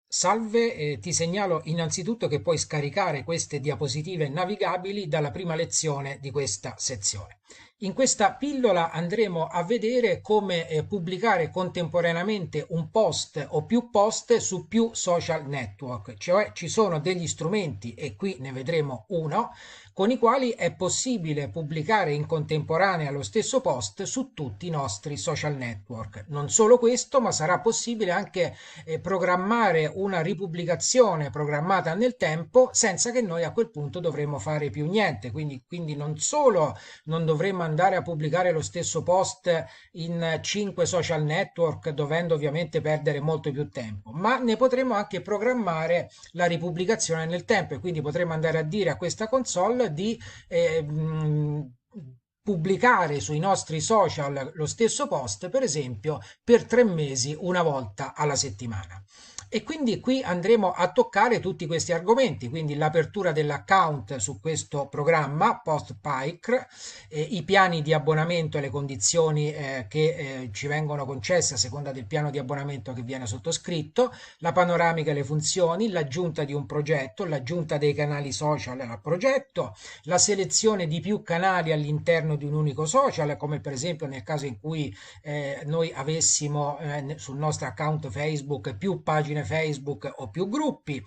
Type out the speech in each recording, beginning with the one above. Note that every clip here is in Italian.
Salve, ti segnalo innanzitutto che puoi scaricare queste diapositive navigabili dalla prima lezione di questa sezione. In questa pillola andremo a vedere come pubblicare contemporaneamente un post o più post su più social network, cioè ci sono degli strumenti, e qui ne vedremo uno, con i quali è possibile pubblicare in contemporanea lo stesso post su tutti i nostri social network. Non solo questo, ma sarà possibile anche programmare una ripubblicazione programmata nel tempo senza che noi a quel punto dovremmo fare più niente. Quindi non solo non dovremmo andare a pubblicare lo stesso post in 5 social network, dovendo ovviamente perdere molto più tempo, ma ne potremo anche programmare la ripubblicazione nel tempo, e quindi potremo andare a dire a questa console di pubblicare sui nostri social lo stesso post, per esempio, per 3 mesi, una volta alla settimana. E quindi qui andremo a toccare tutti questi argomenti, quindi l'apertura dell'account su questo programma PostPike, i piani di abbonamento e le condizioni che ci vengono concesse a seconda del piano di abbonamento che viene sottoscritto, la panoramica e le funzioni, l'aggiunta di un progetto, l'aggiunta dei canali social al progetto, la selezione di più canali all'interno di un unico social, come per esempio nel caso in cui noi avessimo sul nostro account Facebook più pagine Facebook o più gruppi,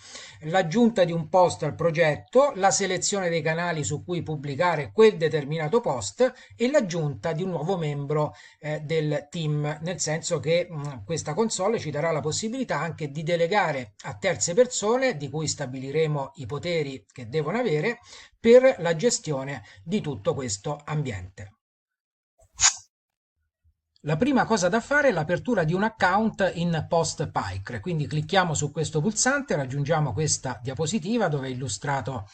l'aggiunta di un post al progetto, la selezione dei canali su cui pubblicare quel determinato post e l'aggiunta di un nuovo membro del team, nel senso che questa console ci darà la possibilità anche di delegare a terze persone, di cui stabiliremo i poteri che devono avere, per la gestione di tutto questo ambiente. La prima cosa da fare è l'apertura di un account in PostPike, quindi clicchiamo su questo pulsante, raggiungiamo questa diapositiva dove è illustrato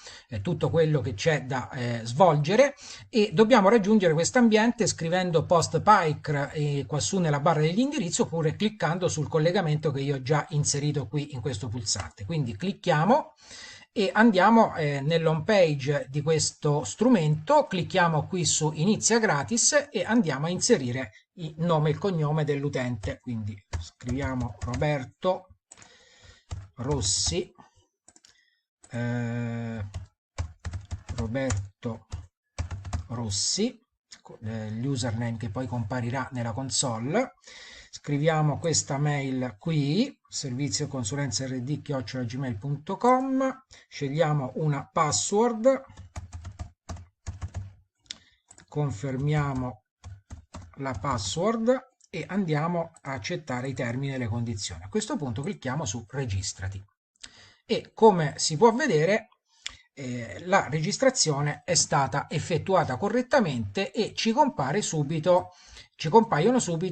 tutto quello che c'è da svolgere, e dobbiamo raggiungere questo ambiente scrivendo PostPike quassù nella barra degli indirizzi, oppure cliccando sul collegamento che io ho già inserito qui in questo pulsante. Quindi clicchiamo e andiamo nell'home page di questo strumento, clicchiamo qui su inizia gratis e andiamo a inserire il nome e il cognome dell'utente. Quindi scriviamo Roberto Rossi, eh, Roberto Rossi, l'username che poi comparirà nella console. Scriviamo questa mail qui, servizioconsulenza.rd@gmail.com, scegliamo una password, confermiamo la password e andiamo a accettare i termini e le condizioni. A questo punto clicchiamo su registrati e, come si può vedere, la registrazione è stata effettuata correttamente e ci compaiono subito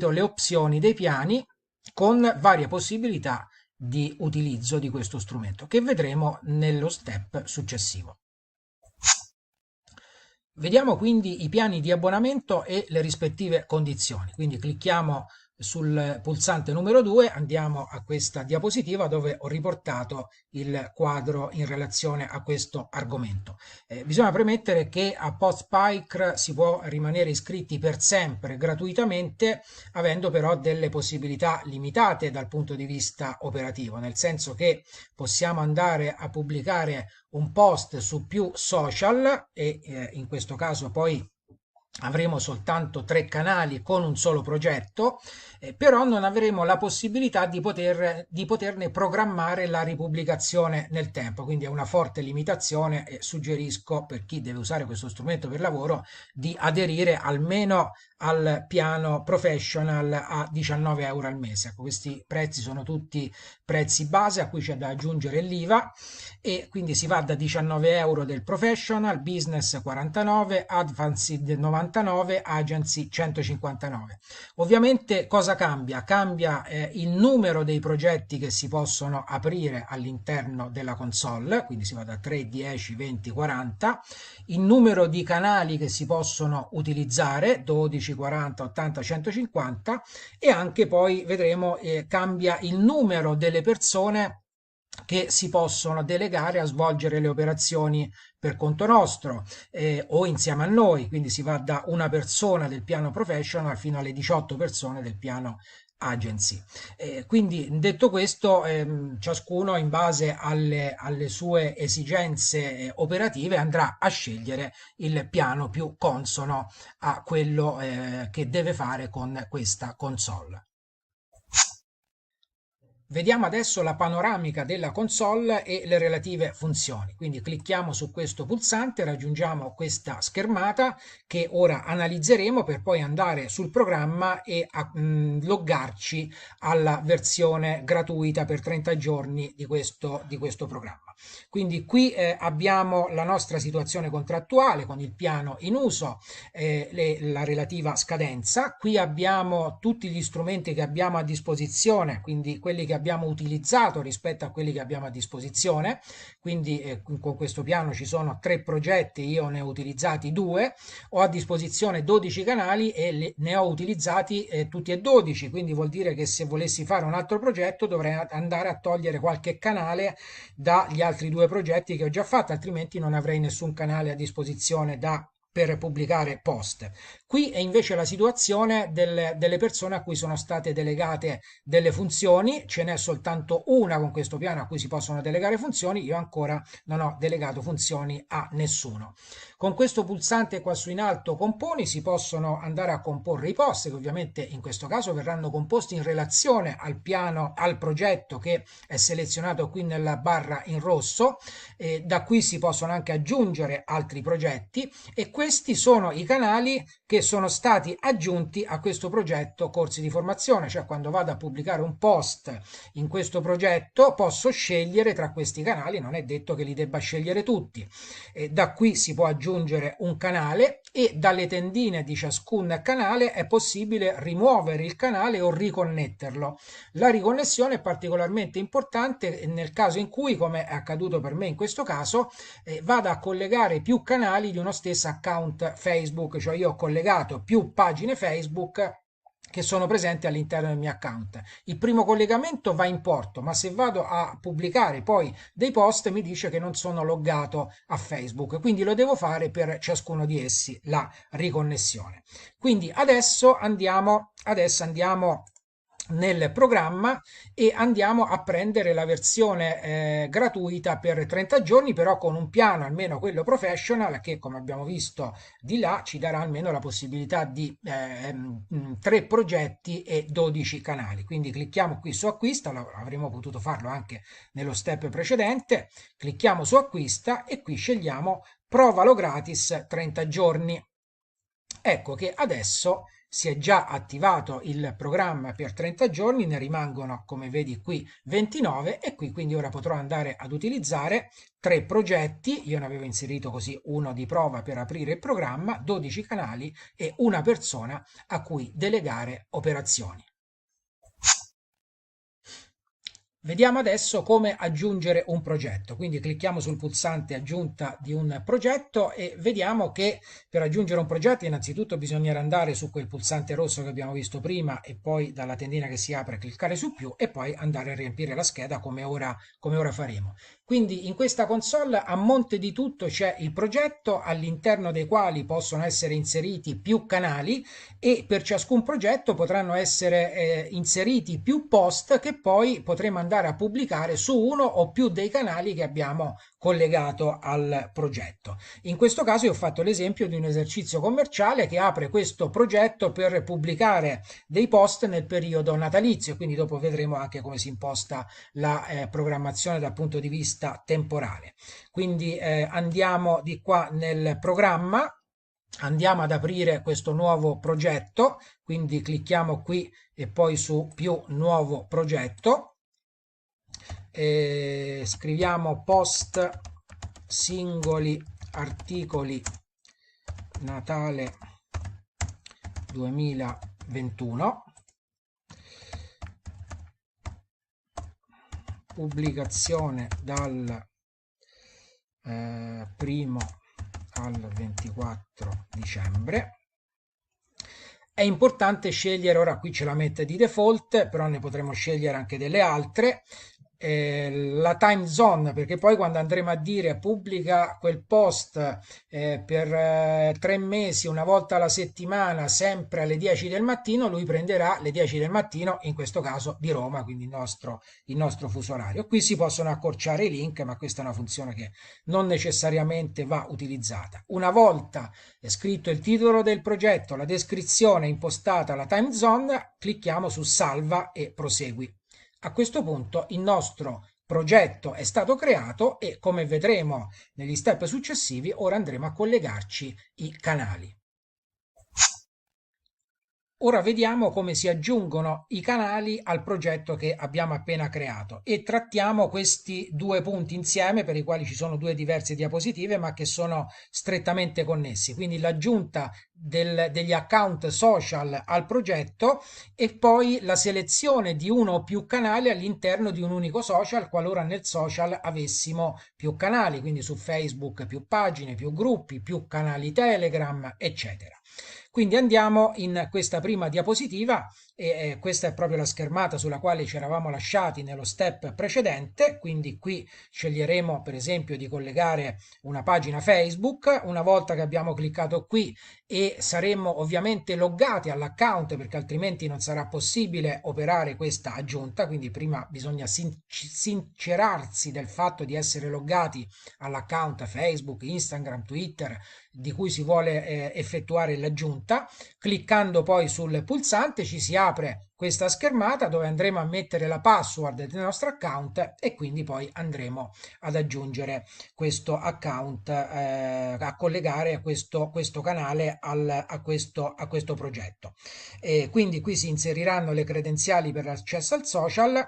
le opzioni dei piani con varie possibilità di utilizzo di questo strumento, che vedremo nello step successivo. Vediamo quindi i piani di abbonamento e le rispettive condizioni. Quindi clicchiamo sul pulsante numero 2, andiamo a questa diapositiva dove ho riportato il quadro in relazione a questo argomento. Bisogna premettere che a PostPike si può rimanere iscritti per sempre gratuitamente, avendo però delle possibilità limitate dal punto di vista operativo, nel senso che possiamo andare a pubblicare un post su più social e in questo caso poi avremo soltanto 3 canali con un solo progetto, però non avremo la possibilità di poterne programmare la ripubblicazione nel tempo, quindi è una forte limitazione e suggerisco, per chi deve usare questo strumento per lavoro, di aderire almeno al piano professional a 19 euro al mese. Ecco, questi prezzi sono tutti prezzi base a cui c'è da aggiungere l'IVA, e quindi si va da 19 euro del professional, business 49, advanced 99, agency 159. Ovviamente cosa cambia? Cambia il numero dei progetti che si possono aprire all'interno della console, quindi si va da 3, 10, 20, 40, il numero di canali che si possono utilizzare, 12, 40, 80, 150, e anche poi vedremo cambia il numero delle persone che si possono delegare a svolgere le operazioni per conto nostro o insieme a noi, quindi si va da una persona del piano professional fino alle 18 persone del piano Agency. Quindi detto questo, ciascuno in base alle sue esigenze operative andrà a scegliere il piano più consono a quello che deve fare con questa console. Vediamo adesso la panoramica della console e le relative funzioni. Quindi clicchiamo su questo pulsante, raggiungiamo questa schermata che ora analizzeremo per poi andare sul programma e loggarci alla versione gratuita per 30 giorni di questo programma. Quindi qui abbiamo la nostra situazione contrattuale con il piano in uso, la relativa scadenza. Qui abbiamo tutti gli strumenti che abbiamo a disposizione, quindi quelli che abbiamo utilizzato rispetto a quelli che abbiamo a disposizione. Quindi con questo piano ci sono 3 progetti, io ne ho utilizzati 2, ho a disposizione 12 canali e ne ho utilizzati tutti e 12, quindi vuol dire che se volessi fare un altro progetto dovrei andare a togliere qualche canale dagli altri 2 progetti che ho già fatto, altrimenti non avrei nessun canale a disposizione per pubblicare post. Qui è invece la situazione delle persone a cui sono state delegate delle funzioni, ce n'è soltanto una con questo piano a cui si possono delegare funzioni, io ancora non ho delegato funzioni a nessuno. Con questo pulsante qua su in alto componi si possono andare a comporre i post, che ovviamente in questo caso verranno composti in relazione al piano, al progetto che è selezionato qui nella barra in rosso. Da qui si possono anche aggiungere altri progetti e questi sono i canali che sono stati aggiunti a questo progetto corsi di formazione, cioè quando vado a pubblicare un post in questo progetto posso scegliere tra questi canali, non è detto che li debba scegliere tutti. Da qui si può aggiungere un canale e dalle tendine di ciascun canale è possibile rimuovere il canale o riconnetterlo. La riconnessione è particolarmente importante nel caso in cui, come è accaduto per me in questo caso, vada a collegare più canali di uno stesso account Facebook, cioè io ho collegato più pagine Facebook che sono presenti all'interno del mio account. Il primo collegamento va in porto, ma se vado a pubblicare poi dei post mi dice che non sono loggato a Facebook, quindi lo devo fare per ciascuno di essi la riconnessione. Quindi adesso andiamo nel programma e andiamo a prendere la versione gratuita per 30 giorni, però con un piano, almeno quello professional, che come abbiamo visto di là ci darà almeno la possibilità di 3 progetti e 12 canali. Quindi clicchiamo qui su acquista, avremmo potuto farlo anche nello step precedente, clicchiamo su acquista e qui scegliamo provalo gratis 30 giorni. Ecco che adesso si è già attivato il programma per 30 giorni, ne rimangono, come vedi qui, 29 e qui quindi ora potrò andare ad utilizzare 3 progetti, io ne avevo inserito così uno di prova per aprire il programma, 12 canali e una persona a cui delegare operazioni. Vediamo adesso come aggiungere un progetto, quindi clicchiamo sul pulsante aggiunta di un progetto e vediamo che per aggiungere un progetto innanzitutto bisognerà andare su quel pulsante rosso che abbiamo visto prima e poi dalla tendina che si apre cliccare su più e poi andare a riempire la scheda come ora faremo. Quindi in questa console a monte di tutto c'è il progetto all'interno dei quali possono essere inseriti più canali e per ciascun progetto potranno essere inseriti più post che poi potremo andare a pubblicare su uno o più dei canali che abbiamo collegato al progetto. In questo caso io ho fatto l'esempio di un esercizio commerciale che apre questo progetto per pubblicare dei post nel periodo natalizio, quindi dopo vedremo anche come si imposta la programmazione dal punto di vista temporale. Quindi andiamo di qua nel programma, andiamo ad aprire questo nuovo progetto, quindi clicchiamo qui e poi su più nuovo progetto, scriviamo post singoli articoli Natale 2021, pubblicazione dal 1 al 24 dicembre. È importante scegliere, ora qui ce la mette di default, però ne potremo scegliere anche delle altre. la time zone, perché poi quando andremo a dire pubblica quel post per 3 mesi, una volta alla settimana, sempre alle 10 del mattino, lui prenderà le 10 del mattino, in questo caso di Roma, quindi il nostro fuso orario. Qui si possono accorciare i link, ma questa è una funzione che non necessariamente va utilizzata. Una volta scritto il titolo del progetto, la descrizione, impostata la time zone, clicchiamo su salva e prosegui. A questo punto il nostro progetto è stato creato e, come vedremo negli step successivi, ora andremo a collegarci i canali. Ora vediamo come si aggiungono i canali al progetto che abbiamo appena creato e trattiamo questi due punti insieme, per i quali ci sono due diverse diapositive ma che sono strettamente connessi, quindi l'aggiunta degli account social al progetto e poi la selezione di uno o più canali all'interno di un unico social, qualora nel social avessimo più canali, quindi su Facebook più pagine, più gruppi, più canali Telegram, eccetera. Quindi andiamo in questa prima diapositiva e questa è proprio la schermata sulla quale ci eravamo lasciati nello step precedente, quindi qui sceglieremo per esempio di collegare una pagina Facebook. Una volta che abbiamo cliccato qui e saremmo ovviamente loggati all'account, perché altrimenti non sarà possibile operare questa aggiunta, quindi prima bisogna sincerarsi del fatto di essere loggati all'account Facebook, Instagram, Twitter di cui si vuole effettuare l'aggiunta. Cliccando poi sul pulsante ci si apre questa schermata dove andremo a mettere la password del nostro account e quindi poi andremo ad aggiungere questo account, a collegare questo canale a questo progetto. Quindi qui si inseriranno le credenziali per l'accesso al social,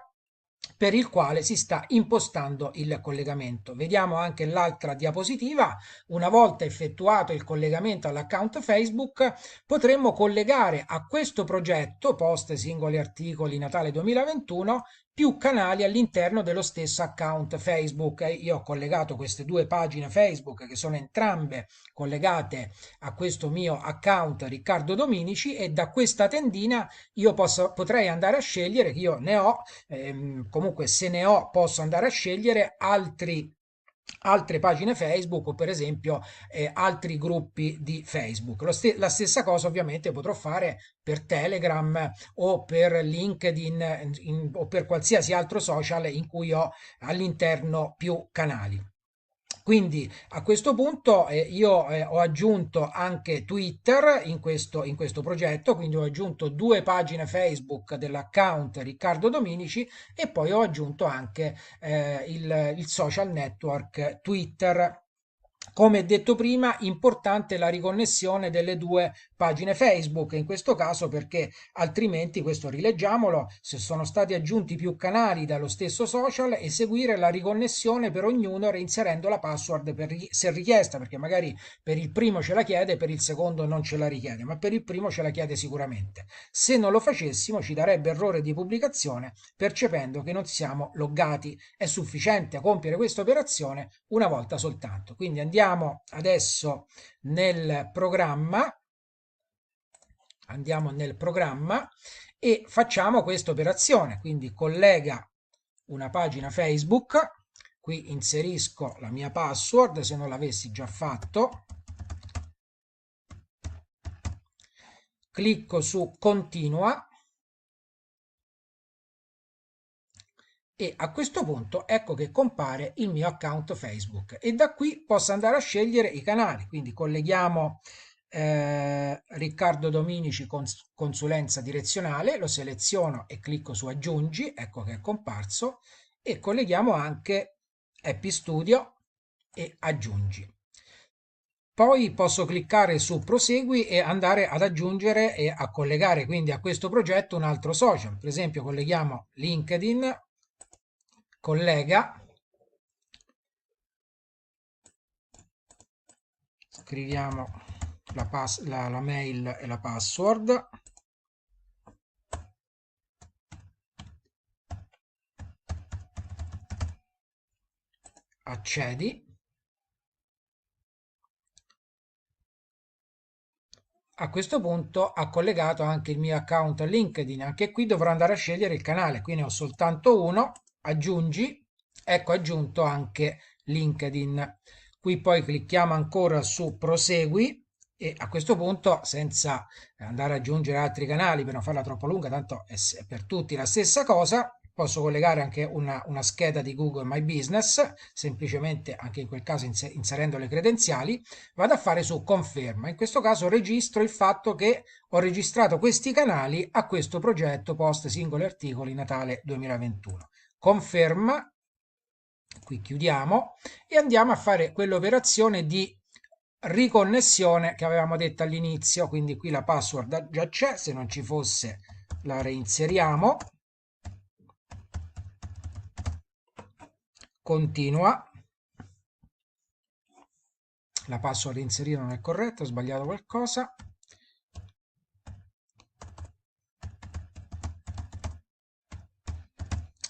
per il quale si sta impostando il collegamento. Vediamo anche l'altra diapositiva. Una volta effettuato il collegamento all'account Facebook, potremmo collegare a questo progetto, post singoli articoli Natale 2021, più canali all'interno dello stesso account Facebook. Io ho collegato queste due pagine Facebook che sono entrambe collegate a questo mio account Riccardo Dominici e da questa tendina io potrei andare a scegliere, che io ne ho, comunque se ne ho posso andare a scegliere altre pagine Facebook o per esempio altri gruppi di Facebook. La stessa cosa ovviamente potrò fare per Telegram o per LinkedIn o per qualsiasi altro social in cui ho all'interno più canali. Quindi a questo punto io ho aggiunto anche Twitter in questo progetto, quindi ho aggiunto due pagine Facebook dell'account Riccardo Dominici e poi ho aggiunto anche il social network Twitter. Come detto prima, importante la riconnessione delle due pagine Facebook, in questo caso perché altrimenti, questo rileggiamolo, se sono stati aggiunti più canali dallo stesso social, eseguire la riconnessione per ognuno reinserendo la password se richiesta, perché magari per il primo ce la chiede, per il secondo non ce la richiede, ma per il primo ce la chiede sicuramente. Se non lo facessimo ci darebbe errore di pubblicazione percependo che non siamo loggati. È sufficiente compiere questa operazione una volta soltanto. Quindi andiamo adesso nel programma, e facciamo questa operazione. Quindi collega una pagina Facebook, qui inserisco la mia password se non l'avessi già fatto, clicco su continua e a questo punto ecco che compare il mio account Facebook e da qui posso andare a scegliere i canali. Quindi colleghiamo Riccardo Dominici consulenza direzionale, lo seleziono e clicco su aggiungi, ecco che è comparso, e colleghiamo anche Happy Studio e aggiungi. Poi posso cliccare su prosegui e andare ad aggiungere e a collegare quindi a questo progetto un altro social. Per esempio colleghiamo LinkedIn, collega, scriviamo la mail e la password, accedi. A questo punto ha collegato anche il mio account LinkedIn, anche qui dovrò andare a scegliere il canale, qui ne ho soltanto uno, aggiungi, ecco aggiunto anche LinkedIn. Qui poi clicchiamo ancora su prosegui e a questo punto, senza andare ad aggiungere altri canali per non farla troppo lunga, tanto è per tutti la stessa cosa, posso collegare anche una scheda di Google My Business, semplicemente anche in quel caso inserendo le credenziali, vado a fare su conferma. In questo caso registro il fatto che ho registrato questi canali a questo progetto post singoli articoli Natale 2021. Conferma, qui chiudiamo e andiamo a fare quell'operazione di riconnessione che avevamo detto all'inizio, quindi qui la password già c'è, se non ci fosse la reinseriamo, continua, la password inserita non è corretta, ho sbagliato qualcosa,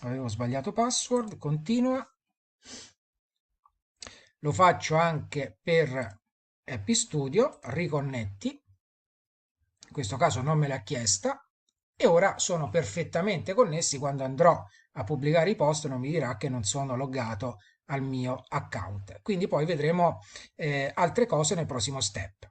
avevo sbagliato password, continua, lo faccio anche per Happy Studio, riconnetti, in questo caso non me l'ha chiesta, e ora sono perfettamente connessi. Quando andrò a pubblicare i post non mi dirà che non sono loggato al mio account. Quindi poi vedremo altre cose nel prossimo step.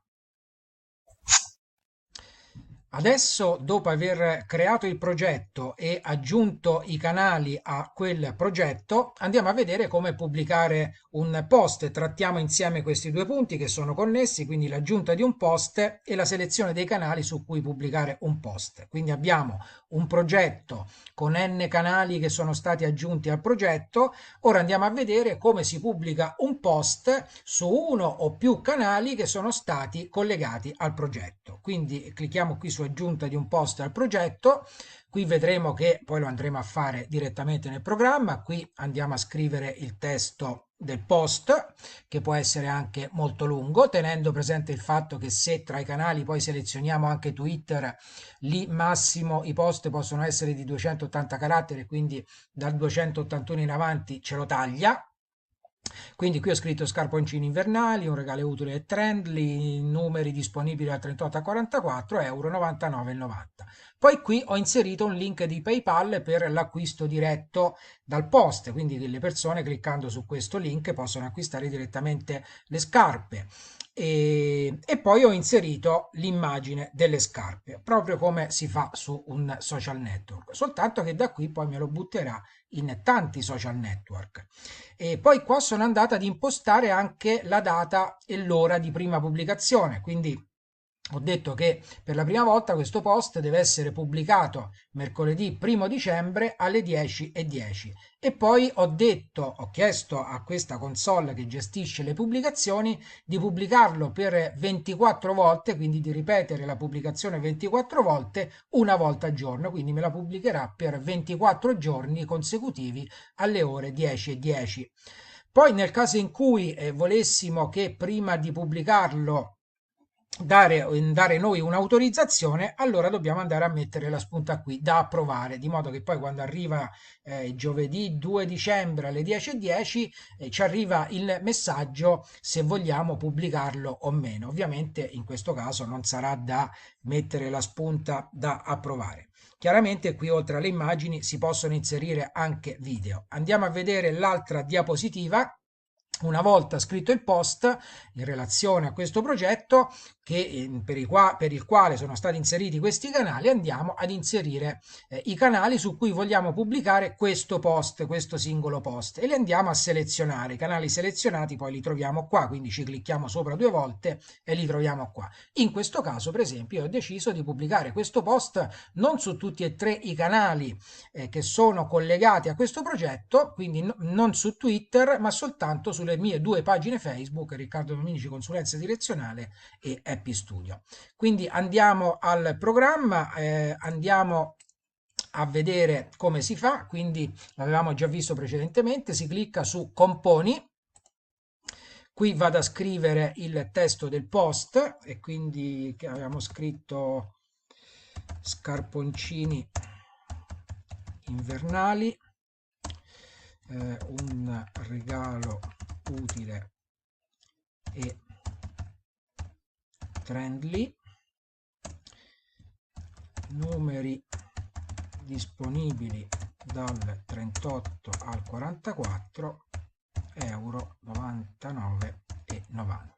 Adesso, dopo aver creato il progetto e aggiunto i canali a quel progetto, andiamo a vedere come pubblicare un post. Trattiamo insieme questi due punti che sono connessi, quindi l'aggiunta di un post e la selezione dei canali su cui pubblicare un post. Quindi abbiamo un progetto con n canali che sono stati aggiunti al progetto. Ora andiamo a vedere come si pubblica un post su uno o più canali che sono stati collegati al progetto. Quindi clicchiamo qui su aggiunta di un post al progetto. Qui vedremo che poi lo andremo a fare direttamente nel programma. Qui andiamo a scrivere il testo del post, che può essere anche molto lungo, tenendo presente il fatto che se tra i canali poi selezioniamo anche Twitter, lì massimo i post possono essere di 280 caratteri, quindi dal 281 in avanti ce lo taglia. Quindi qui ho scritto scarponcini invernali, un regalo utile e trendly, numeri disponibili al 38 a 44 euro 99,90. Poi qui ho inserito un link di PayPal per l'acquisto diretto dal post, quindi le persone cliccando su questo link possono acquistare direttamente le scarpe. E poi ho inserito l'immagine delle scarpe, proprio come si fa su un social network, soltanto che da qui poi me lo butterà in tanti social network. E poi qua sono andata ad impostare anche la data e l'ora di prima pubblicazione, quindi ho detto che per la prima volta questo post deve essere pubblicato mercoledì 1 dicembre alle 10:10 e poi ho chiesto a questa console che gestisce le pubblicazioni di pubblicarlo per 24 volte, quindi di ripetere la pubblicazione 24 volte, una volta al giorno, quindi me la pubblicherà per 24 giorni consecutivi alle ore 10:10. Poi nel caso in cui volessimo che prima di pubblicarlo dare noi un'autorizzazione, allora dobbiamo andare a mettere la spunta qui da approvare, di modo che poi quando arriva giovedì 2 dicembre alle 10:10 ci arriva il messaggio se vogliamo pubblicarlo o meno. Ovviamente in questo caso non sarà da mettere la spunta da approvare. Chiaramente qui oltre alle immagini si possono inserire anche video. Andiamo a vedere l'altra diapositiva. Una volta scritto il post in relazione a questo progetto per il quale sono stati inseriti questi canali, andiamo ad inserire i canali su cui vogliamo pubblicare questo post, questo singolo post, e li andiamo a selezionare. I canali selezionati poi li troviamo qua, quindi ci clicchiamo sopra due volte e li troviamo qua. In questo caso, per esempio, ho deciso di pubblicare questo post non su tutti e tre i canali che sono collegati a questo progetto, quindi non su Twitter, ma soltanto sulle mie due pagine Facebook, Riccardo Dominici Consulenza Direzionale e Happy Studio. Quindi andiamo al programma, andiamo a vedere come si fa, quindi l'avevamo già visto precedentemente, si clicca su Componi, qui vado a scrivere il testo del post e quindi che avevamo scritto scarponcini invernali, un regalo utile e trendly, numeri disponibili dal 38 al 44 euro 99,90.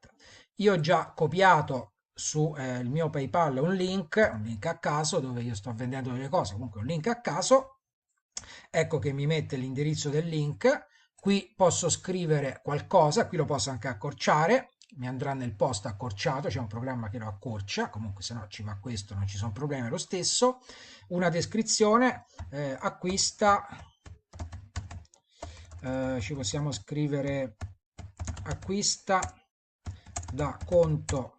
Io ho già copiato su il mio PayPal un link a caso dove io sto vendendo delle cose, comunque un link a caso. Ecco che mi mette l'indirizzo del link. Qui posso scrivere qualcosa, qui lo posso anche accorciare, mi andrà nel post accorciato, c'è un programma che lo accorcia, comunque se no ci va questo, non ci sono problemi lo stesso. Una descrizione, acquista, ci possiamo scrivere acquista da conto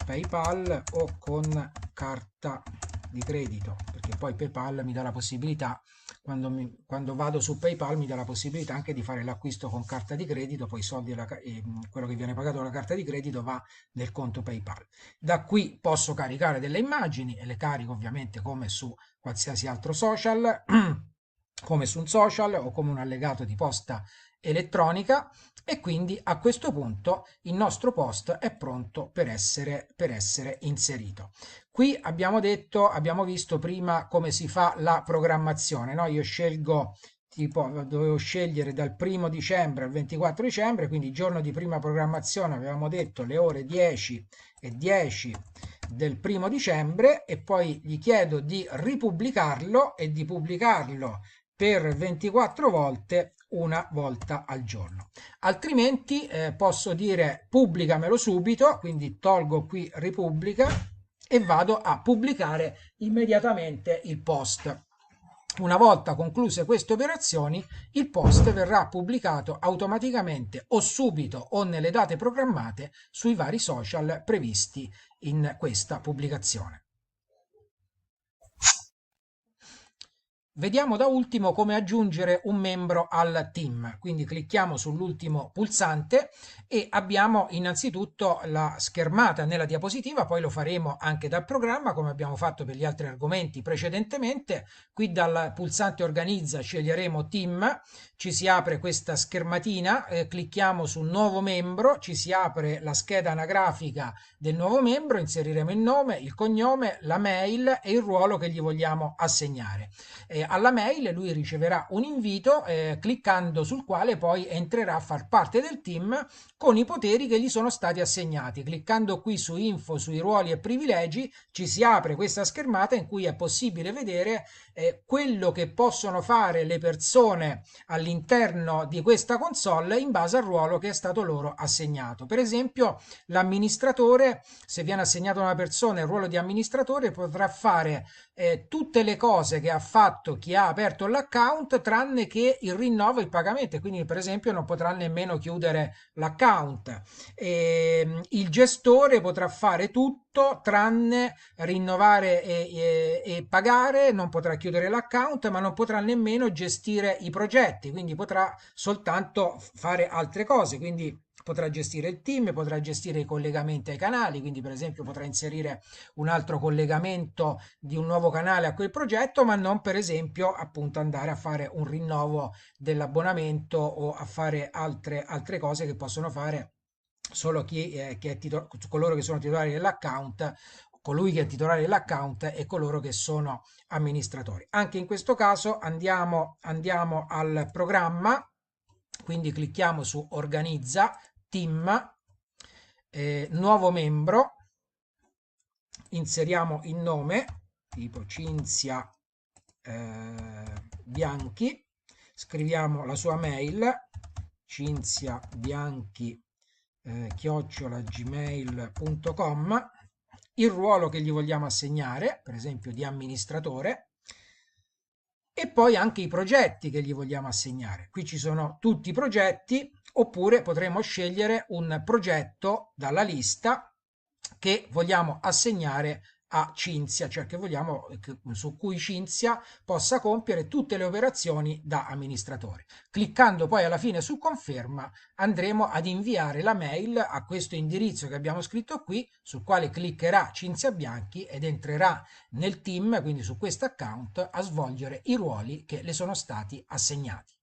PayPal o con carta di credito, perché poi PayPal mi dà la possibilità, quando vado su PayPal mi dà la possibilità anche di fare l'acquisto con carta di credito, poi i soldi, quello che viene pagato dalla carta di credito va nel conto PayPal. Da qui posso caricare delle immagini e le carico ovviamente come su qualsiasi altro social, come su un social o come un allegato di posta elettronica, e quindi a questo punto il nostro post è pronto per essere inserito. Qui abbiamo visto prima come si fa la programmazione, no? Io scelgo, tipo, dovevo scegliere dal 1° dicembre al 24 dicembre, quindi il giorno di prima programmazione avevamo detto le ore 10:10 del 1° dicembre, e poi gli chiedo di ripubblicarlo e di pubblicarlo per 24 volte, una volta al giorno. Altrimenti posso dire pubblicamelo subito, quindi tolgo qui ripubblica e vado a pubblicare immediatamente il post. Una volta concluse queste operazioni, il post verrà pubblicato automaticamente o subito o nelle date programmate sui vari social previsti in questa pubblicazione. Vediamo da ultimo come aggiungere un membro al team, quindi clicchiamo sull'ultimo pulsante e abbiamo innanzitutto la schermata nella diapositiva, poi lo faremo anche dal programma come abbiamo fatto per gli altri argomenti precedentemente. Qui dal pulsante organizza sceglieremo team, ci si apre questa schermatina, clicchiamo su nuovo membro, ci si apre la scheda anagrafica del nuovo membro, inseriremo il nome, il cognome, la mail e il ruolo che gli vogliamo assegnare. Alla mail lui riceverà un invito cliccando sul quale poi entrerà a far parte del team con i poteri che gli sono stati assegnati. Cliccando qui su info, sui ruoli e privilegi, ci si apre questa schermata in cui è possibile vedere quello che possono fare le persone all'interno di questa console in base al ruolo che è stato loro assegnato. Per esempio, l'amministratore, se viene assegnato a una persona il ruolo di amministratore, potrà fare tutte le cose che ha fatto chi ha aperto l'account tranne che il rinnovo e il pagamento, e quindi per esempio non potrà nemmeno chiudere l'account. Il gestore potrà fare tutto tranne rinnovare e pagare, non potrà chiudere l'account, ma non potrà nemmeno gestire i progetti, quindi potrà soltanto fare altre cose, quindi potrà gestire il team, potrà gestire i collegamenti ai canali, quindi per esempio potrà inserire un altro collegamento di un nuovo canale a quel progetto, ma non per esempio appunto andare a fare un rinnovo dell'abbonamento o a fare altre cose che possono fare solo coloro che sono titolari dell'account, colui che è titolare dell'account e coloro che sono amministratori. Anche in questo caso andiamo al programma, quindi clicchiamo su organizza, team, nuovo membro, inseriamo il nome, tipo Cinzia Bianchi, scriviamo la sua mail, cinziabianchi @gmail.com, il ruolo che gli vogliamo assegnare, per esempio di amministratore, e poi anche i progetti che gli vogliamo assegnare. Qui ci sono tutti i progetti, oppure potremo scegliere un progetto dalla lista che vogliamo assegnare a Cinzia, cioè che vogliamo su cui Cinzia possa compiere tutte le operazioni da amministratore. Cliccando poi alla fine su conferma andremo ad inviare la mail a questo indirizzo che abbiamo scritto qui, sul quale cliccherà Cinzia Bianchi ed entrerà nel team, quindi su questo account, a svolgere i ruoli che le sono stati assegnati.